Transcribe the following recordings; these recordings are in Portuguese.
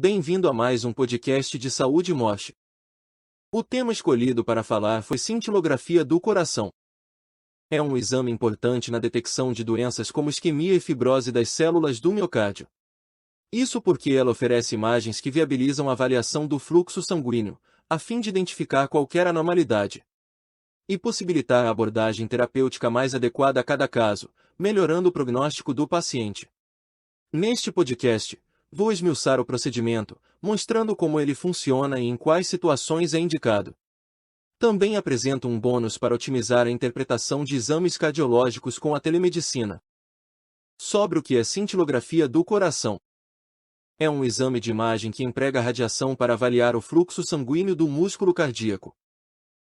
Bem-vindo a mais um podcast de saúde e morte. O tema escolhido para falar foi cintilografia do coração. É um exame importante na detecção de doenças como isquemia e fibrose das células do miocárdio. Isso porque ela oferece imagens que viabilizam a avaliação do fluxo sanguíneo, a fim de identificar qualquer anormalidade e possibilitar a abordagem terapêutica mais adequada a cada caso, melhorando o prognóstico do paciente. Neste podcast, vou esmiuçar o procedimento, mostrando como ele funciona e em quais situações é indicado. Também apresento um bônus para otimizar a interpretação de exames cardiológicos com a telemedicina. Sobre o que é cintilografia do coração. É um exame de imagem que emprega radiação para avaliar o fluxo sanguíneo do músculo cardíaco.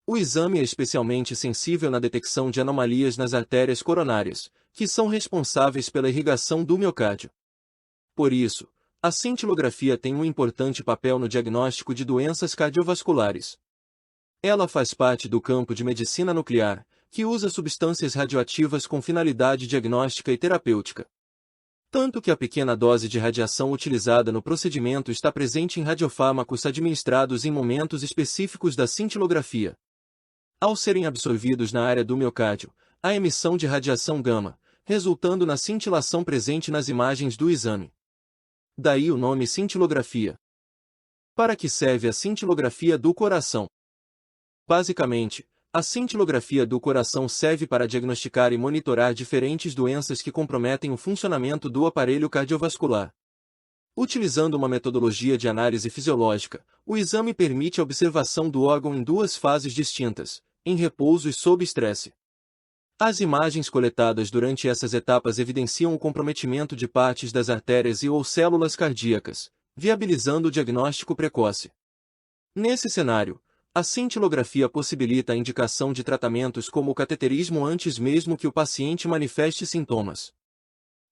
O exame é especialmente sensível na detecção de anomalias nas artérias coronárias, que são responsáveis pela irrigação do miocárdio. Por isso, a cintilografia tem um importante papel no diagnóstico de doenças cardiovasculares. Ela faz parte do campo de medicina nuclear, que usa substâncias radioativas com finalidade diagnóstica e terapêutica. Tanto que a pequena dose de radiação utilizada no procedimento está presente em radiofármacos administrados em momentos específicos da cintilografia. Ao serem absorvidos na área do miocárdio, há emissão de radiação gama, resultando na cintilação presente nas imagens do exame. Daí o nome cintilografia. Para que serve a cintilografia do coração? Basicamente, a cintilografia do coração serve para diagnosticar e monitorar diferentes doenças que comprometem o funcionamento do aparelho cardiovascular. Utilizando uma metodologia de análise fisiológica, o exame permite a observação do órgão em duas fases distintas, em repouso e sob estresse. As imagens coletadas durante essas etapas evidenciam o comprometimento de partes das artérias e/ou células cardíacas, viabilizando o diagnóstico precoce. Nesse cenário, a cintilografia possibilita a indicação de tratamentos como o cateterismo antes mesmo que o paciente manifeste sintomas.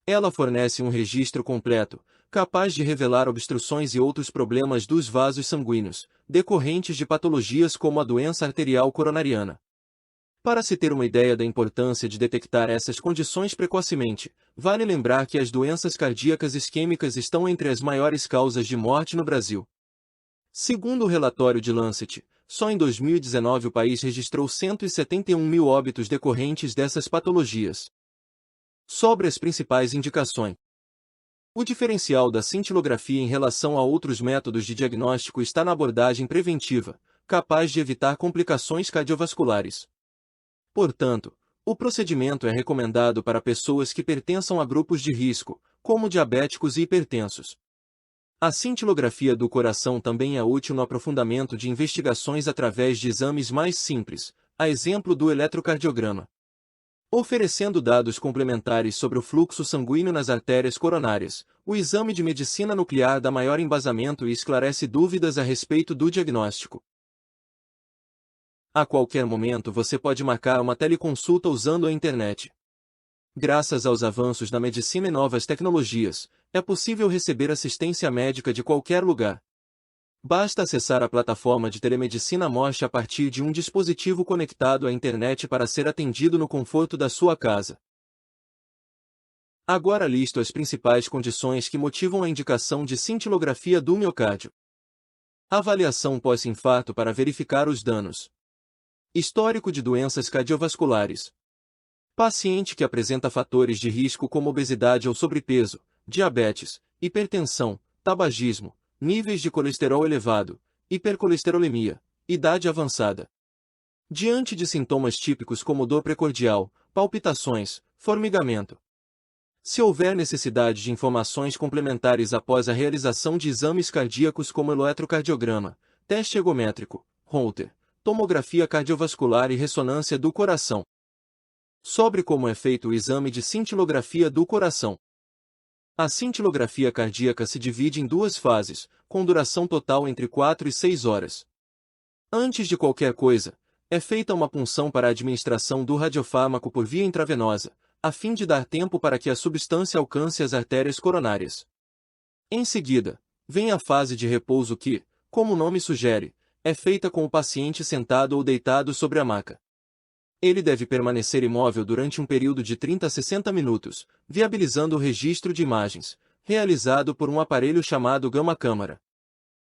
Ela fornece um registro completo, capaz de revelar obstruções e outros problemas dos vasos sanguíneos, decorrentes de patologias como a doença arterial coronariana. Para se ter uma ideia da importância de detectar essas condições precocemente, vale lembrar que as doenças cardíacas isquêmicas estão entre as maiores causas de morte no Brasil. Segundo o relatório de Lancet, só em 2019 o país registrou 171 mil óbitos decorrentes dessas patologias. Sobre as principais indicações. O diferencial da cintilografia em relação a outros métodos de diagnóstico está na abordagem preventiva, capaz de evitar complicações cardiovasculares. Portanto, o procedimento é recomendado para pessoas que pertençam a grupos de risco, como diabéticos e hipertensos. A cintilografia do coração também é útil no aprofundamento de investigações através de exames mais simples, a exemplo do eletrocardiograma. Oferecendo dados complementares sobre o fluxo sanguíneo nas artérias coronárias, o exame de medicina nuclear dá maior embasamento e esclarece dúvidas a respeito do diagnóstico. A qualquer momento você pode marcar uma teleconsulta usando a internet. Graças aos avanços da medicina e novas tecnologias, é possível receber assistência médica de qualquer lugar. Basta acessar a plataforma de telemedicina Morte a partir de um dispositivo conectado à internet para ser atendido no conforto da sua casa. Agora listo as principais condições que motivam a indicação de cintilografia do miocárdio. Avaliação pós-infarto para verificar os danos. Histórico de doenças cardiovasculares. Paciente que apresenta fatores de risco como obesidade ou sobrepeso, diabetes, hipertensão, tabagismo, níveis de colesterol elevado, hipercolesterolemia, idade avançada. Diante de sintomas típicos como dor precordial, palpitações, formigamento. Se houver necessidade de informações complementares após a realização de exames cardíacos como eletrocardiograma, teste ergométrico, Holter, tomografia cardiovascular e ressonância do coração. Sobre como é feito o exame de cintilografia do coração. A cintilografia cardíaca se divide em duas fases, com duração total entre 4 e 6 horas. Antes de qualquer coisa, é feita uma punção para a administração do radiofármaco por via intravenosa, a fim de dar tempo para que a substância alcance as artérias coronárias. Em seguida, vem a fase de repouso que, como o nome sugere, é feita com o paciente sentado ou deitado sobre a maca. Ele deve permanecer imóvel durante um período de 30 a 60 minutos, viabilizando o registro de imagens, realizado por um aparelho chamado gama-câmara.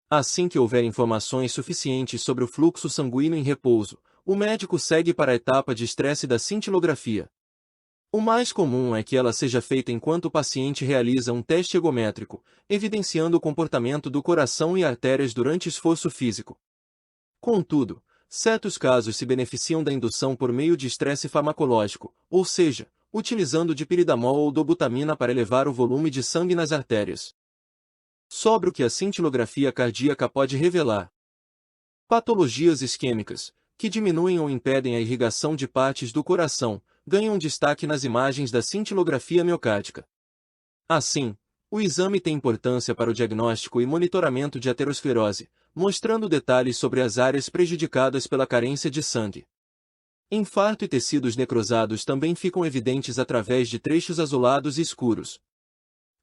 Assim que houver informações suficientes sobre o fluxo sanguíneo em repouso, o médico segue para a etapa de estresse da cintilografia. O mais comum é que ela seja feita enquanto o paciente realiza um teste ergométrico, evidenciando o comportamento do coração e artérias durante esforço físico. Contudo, certos casos se beneficiam da indução por meio de estresse farmacológico, ou seja, utilizando dipiridamol ou dobutamina para elevar o volume de sangue nas artérias. Sobre o que a cintilografia cardíaca pode revelar. Patologias isquêmicas, que diminuem ou impedem a irrigação de partes do coração, ganham destaque nas imagens da cintilografia miocárdica. Assim, o exame tem importância para o diagnóstico e monitoramento de aterosclerose, mostrando detalhes sobre as áreas prejudicadas pela carência de sangue. Infarto e tecidos necrosados também ficam evidentes através de trechos azulados e escuros.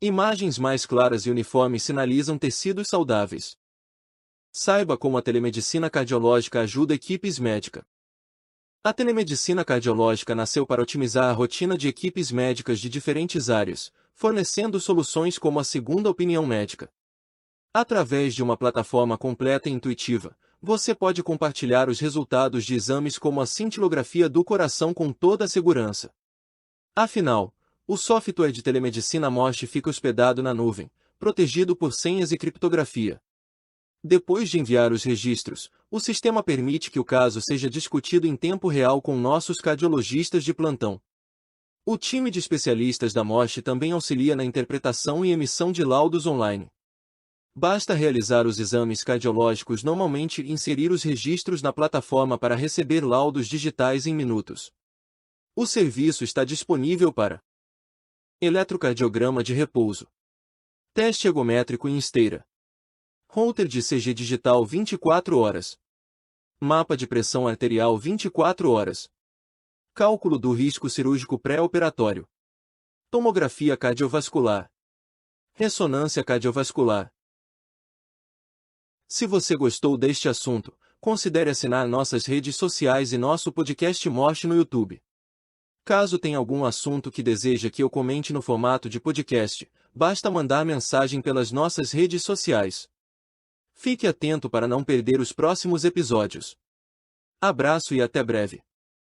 Imagens mais claras e uniformes sinalizam tecidos saudáveis. Saiba como a telemedicina cardiológica ajuda equipes médicas. A telemedicina cardiológica nasceu para otimizar a rotina de equipes médicas de diferentes áreas, fornecendo soluções como a segunda opinião médica. Através de uma plataforma completa e intuitiva, você pode compartilhar os resultados de exames como a cintilografia do coração com toda a segurança. Afinal, o software de telemedicina Mosh fica hospedado na nuvem, protegido por senhas e criptografia. Depois de enviar os registros, o sistema permite que o caso seja discutido em tempo real com nossos cardiologistas de plantão. O time de especialistas da Mosh também auxilia na interpretação e emissão de laudos online. Basta realizar os exames cardiológicos normalmente e inserir os registros na plataforma para receber laudos digitais em minutos. O serviço está disponível para eletrocardiograma de repouso, teste ergométrico em esteira, holter de CG digital 24 horas, mapa de pressão arterial 24 horas, cálculo do risco cirúrgico pré-operatório, tomografia cardiovascular, ressonância cardiovascular. Se você gostou deste assunto, considere assinar nossas redes sociais e nosso podcast Mosh no YouTube. Caso tenha algum assunto que deseja que eu comente no formato de podcast, basta mandar mensagem pelas nossas redes sociais. Fique atento para não perder os próximos episódios. Abraço e até breve.